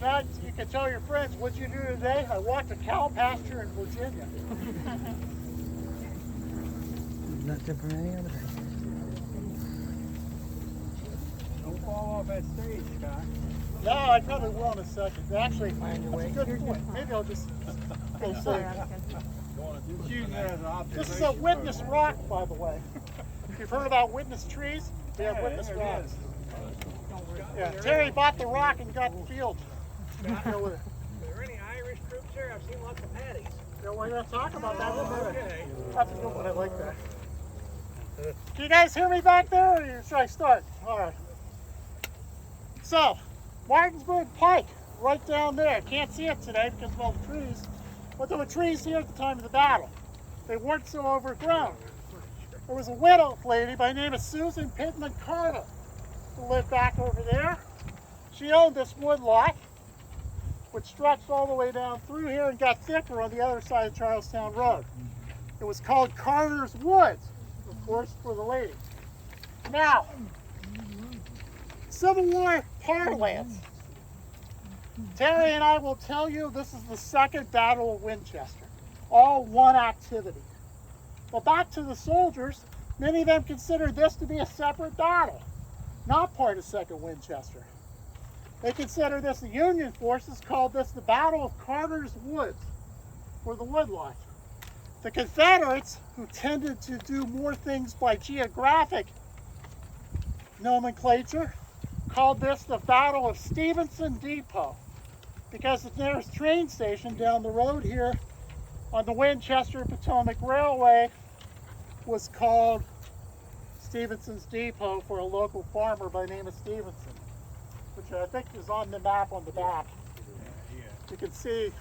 now you can tell your friends, what'd you do today? I walked a cow pasture in Virginia. Nothing from any other day. Don't fall off that stage, Scott. No, I probably will in a second. Actually, that's a good point. Maybe I'll just go say. Use that as an observation. This is a witness rock, by the way. If you've heard about witness trees, we have witness there it rocks. is. Yeah, Terry bought the rock and got the field. Are there any Irish troops here? I've seen lots of patties. Yeah, we're going to talk about that in a minute. Okay. That's a good one. I like that. Can you guys hear me back there, or should I start? All right. So, Martinsburg Pike, right down there. Can't see it today because of all the trees, but there were trees here at the time of the battle. They weren't so overgrown. There was a widow lady by the name of Susan Pittman Carter who lived back over there. She owned this wood lot, which stretched all the way down through here and got thicker on the other side of Charlestown Road. It was called Carter's Woods, of course, for the lady. Now, Civil War parlance. Terry and I will tell you this is the Second Battle of Winchester. All one activity. But back to the soldiers, many of them considered this to be a separate battle, not part of Second Winchester. They consider this, the Union forces called this the Battle of Carter's Woods, or the Woodlot. The Confederates, who tended to do more things by geographic nomenclature, called this the Battle of Stevenson Depot, because the nearest train station down the road here on the Winchester-Potomac Railway was called Stevenson's Depot for a local farmer by the name of Stevenson, which I think is on the map on the back. You can see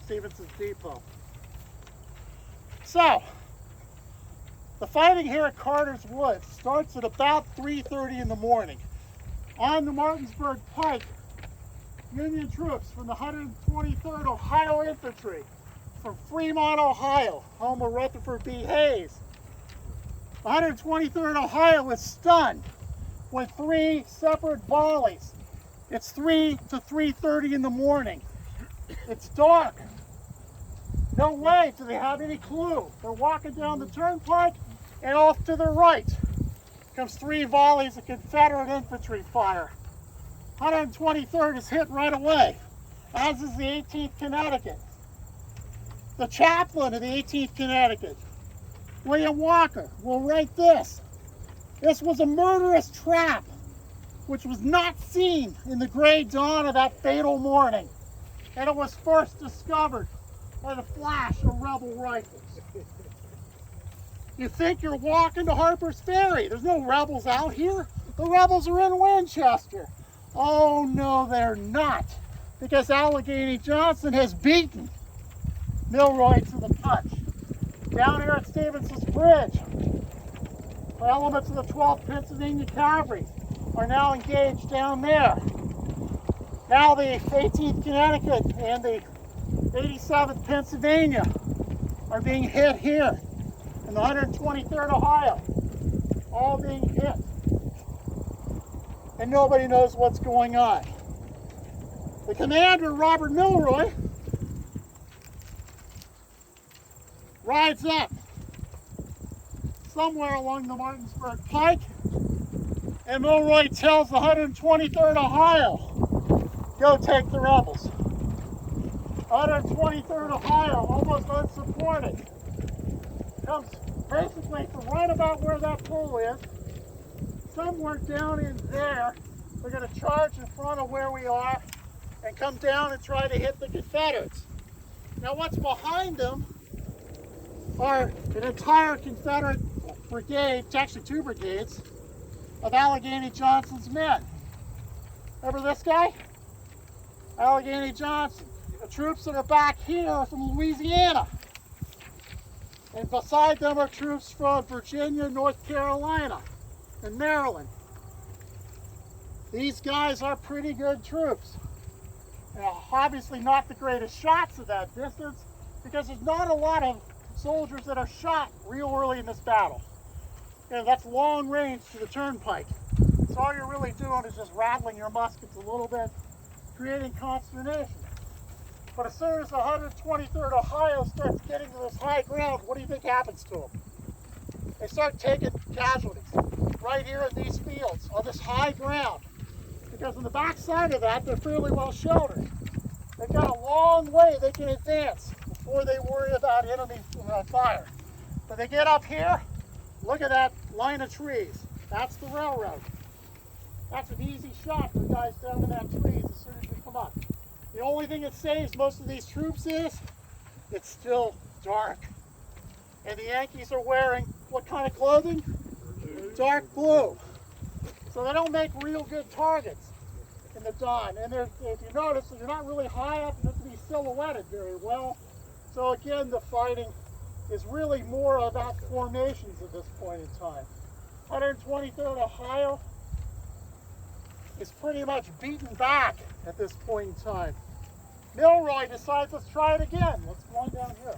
Stevenson's Depot. So, the fighting here at Carter's Woods starts at about 3:30 in the morning. On the Martinsburg Pike, Union troops from the 123rd Ohio Infantry from Fremont, Ohio, home of Rutherford B. Hayes. The 123rd Ohio is stunned with 3 separate volleys. It's 3 to 3:30 in the morning. It's dark. No way do they have any clue. They're walking down the turnpike, and off to the right comes 3 volleys of Confederate infantry fire. 123rd is hit right away, as is the 18th Connecticut. The chaplain of the 18th Connecticut, William Walker, will write this. This was a murderous trap, which was not seen in the gray dawn of that fatal morning, and it was first discovered by the flash of rebel rifles. You think you're walking to Harper's Ferry. There's no rebels out here. The rebels are in Winchester. Oh no, they're not, because Allegheny Johnson has beaten Milroy to the punch. Down here at Stevenson's Bridge, elements of the 12th Pennsylvania Cavalry are now engaged down there. Now the 18th Connecticut and the 87th Pennsylvania are being hit here, and the 123rd Ohio, all being hit. And nobody knows what's going on. The commander, Robert Milroy, rides up somewhere along the Martinsburg Pike, and Milroy tells the 123rd Ohio, go take the rebels. 123rd Ohio, almost unsupported, comes basically from right about where that pole is, somewhere down in there. They're going to charge in front of where we are and come down and try to hit the Confederates. Now what's behind them are an entire Confederate brigade, actually 2 brigades, of Allegheny Johnson's men. Remember this guy? Allegheny Johnson. The troops that are back here are from Louisiana. And beside them are troops from Virginia, North Carolina, and Maryland. These guys are pretty good troops. Now, obviously not the greatest shots at that distance, because there's not a lot of soldiers that are shot real early in this battle. And that's long range to the turnpike. So all you're really doing is just rattling your muskets a little bit creating consternation. But as soon as the 123rd Ohio starts getting to this high ground, what do you think happens to them? They start taking casualties right here in these fields on this high ground. Because on the back side of that, they're fairly well sheltered. They've got a long way they can advance before they worry about enemy fire. But they get up here, look at that line of trees. That's the railroad. That's an easy shot for guys down in that trees as soon as you come up. The only thing that saves most of these troops is it's still dark. And the Yankees are wearing what kind of clothing? Dark blue. So they don't make real good targets in the dawn. And if you notice, they're not really high up enough to be silhouetted very well. So again, the fighting is really more about formations at this point in time. 123rd Ohio is pretty much beaten back at this point in time. Milroy decides, let's try it again. Let's go on down here.